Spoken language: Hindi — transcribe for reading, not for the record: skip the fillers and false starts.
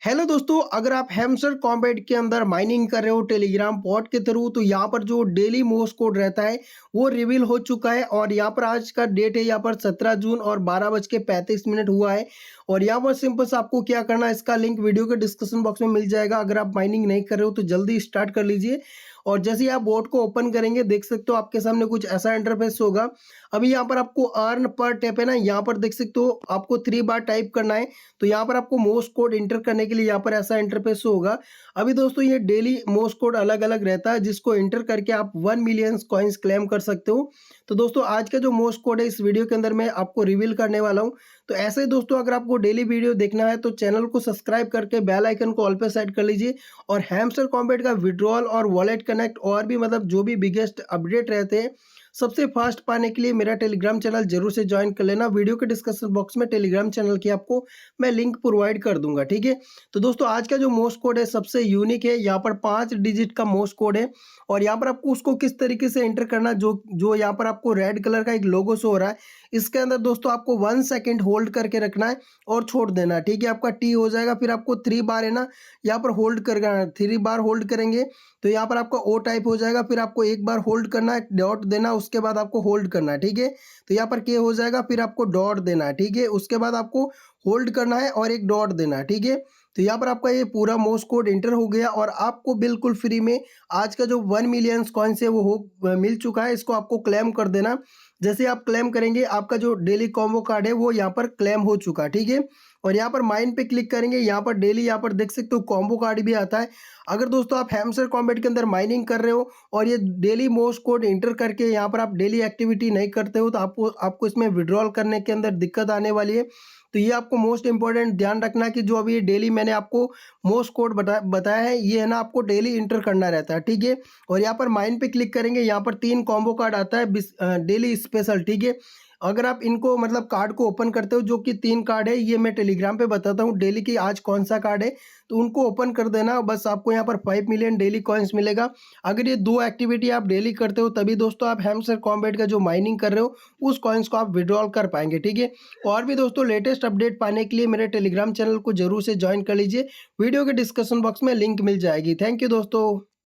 हेलो दोस्तों, अगर आप हैमस्टर कॉम्बैट के अंदर माइनिंग कर रहे हो टेलीग्राम बॉट के थ्रू, तो यहाँ पर जो डेली मोर्स कोड रहता है वो रिवील हो चुका है। और यहाँ पर आज का डेट है, यहाँ पर 17 जून और 12:35 हुआ है। और यहाँ पर सिंपल से आपको क्या करना है, इसका लिंक वीडियो के डिस्क्रिप्शन बॉक्स में मिल जाएगा। अगर आप माइनिंग नहीं कर रहे हो तो जल्दी स्टार्ट कर लीजिए। और जैसे ही आप बोट को ओपन करेंगे, देख सकते हो आपके सामने कुछ ऐसा इंटरफेस होगा। अभी यहाँ पर आपको अर्न पर टैप है ना, यहाँ पर देख सकते हो आपको 3 बार टाइप करना है। तो यहाँ पर आपको मोस्ट कोड इंटर करने के लिए यहाँ पर ऐसा इंटरफेस होगा। अभी दोस्तों ये डेली मोस्ट कोड अलग अलग रहता है, जिसको इंटर करके आप 1 मिलियन कॉइन्स क्लेम कर सकते हो। तो दोस्तों आज का जो मोस्ट कोड है, इस वीडियो के अंदर मैं आपको रिवील करने वाला हूँ। तो ऐसे ही दोस्तों, अगर आपको डेली वीडियो देखना है तो चैनल को सब्सक्राइब करके बेल आइकन को ऑल पे सेट कर लीजिए। और हैमस्टर कॉम्बैट का विड्रॉल और वॉलेट कनेक्ट और भी मतलब जो भी बिगेस्ट अपडेट रहते हैं, सबसे फास्ट पाने के लिए मेरा टेलीग्राम चैनल जरूर से ज्वाइन कर लेना। वीडियो के डिस्क्रिप्शन बॉक्स में टेलीग्राम चैनल की आपको मैं लिंक प्रोवाइड कर दूंगा, ठीक है। तो दोस्तों आज का जो मोस्ट कोड है सबसे यूनिक है। यहाँ पर 5 डिजिट का मोस्ट कोड है। और यहाँ पर आपको उसको किस तरीके से एंटर करना, जो जो यहाँ पर आपको रेड कलर का एक लोगो शो हो रहा है, इसके अंदर दोस्तों आपको 1 सेकेंड होल्ड करके रखना है और छोड़ देना है, ठीक है। आपका टी हो जाएगा। फिर आपको 3 बार है ना, यहाँ पर होल्ड करना है। 3 बार होल्ड करेंगे तो यहाँ पर आपका ओ टाइप हो जाएगा। फिर आपको एक बार होल्ड करना है, डॉट देना, उसके बाद आपको होल्ड करना है, ठीक है। तो यहाँ पर के हो जाएगा, फिर आपको डॉट देना है, ठीक है। उसके बाद आपको होल्ड करना है और एक डॉट देना है, ठीक है। तो यहाँ पर आपका ये पूरा मोस्ट कोड एंटर हो गया और आपको बिल्कुल फ्री में आज का जो 1 मिलियन कॉइन्स है वो मिल चुका है। इसको आपको क्लेम कर देना। जैसे आप क्लेम करेंगे, आपका जो डेली कॉम्बो कार्ड है वो यहाँ पर क्लेम हो चुका है, ठीक है। और यहाँ पर माइन पे क्लिक करेंगे, यहाँ पर डेली यहाँ पर देख सकते हो कॉम्बो कार्ड भी आता है। अगर दोस्तों आप हैमस्टर कॉम्बैट के अंदर माइनिंग कर रहे हो और ये डेली मोस्ट कोड इंटर करके यहाँ पर आप डेली एक्टिविटी नहीं करते हो, तो आपको इसमें विड्रॉल करने के अंदर दिक्कत आने वाली है। तो ये आपको मोस्ट इंपॉर्टेंट ध्यान रखना कि जो अभी ये डेली मैंने आपको मोस्ट कोड बताया है, ये है ना आपको डेली इंटर करना रहता है, ठीक है। और यहाँ पर माइन पे क्लिक करेंगे, यहाँ पर 3 कॉम्बो कार्ड आता है डेली स्पेशल, ठीक है। अगर आप इनको मतलब कार्ड को ओपन करते हो, जो कि 3 कार्ड है, ये मैं टेलीग्राम पे बताता हूँ डेली की आज कौन सा कार्ड है, तो उनको ओपन कर देना। बस आपको यहाँ पर 5 मिलियन डेली कॉइन्स मिलेगा। अगर ये 2 एक्टिविटी आप डेली करते हो, तभी दोस्तों आप हैमस्टर कॉम्बैट का जो माइनिंग कर रहे हो उस कॉइन्स को आप विड्रॉल कर पाएंगे, ठीक है। और भी दोस्तों लेटेस्ट अपडेट पाने के लिए मेरे टेलीग्राम चैनल को जरूर से ज्वाइन कर लीजिए। वीडियो के डिस्क्रिप्शन बॉक्स में लिंक मिल जाएगी। थैंक यू दोस्तों।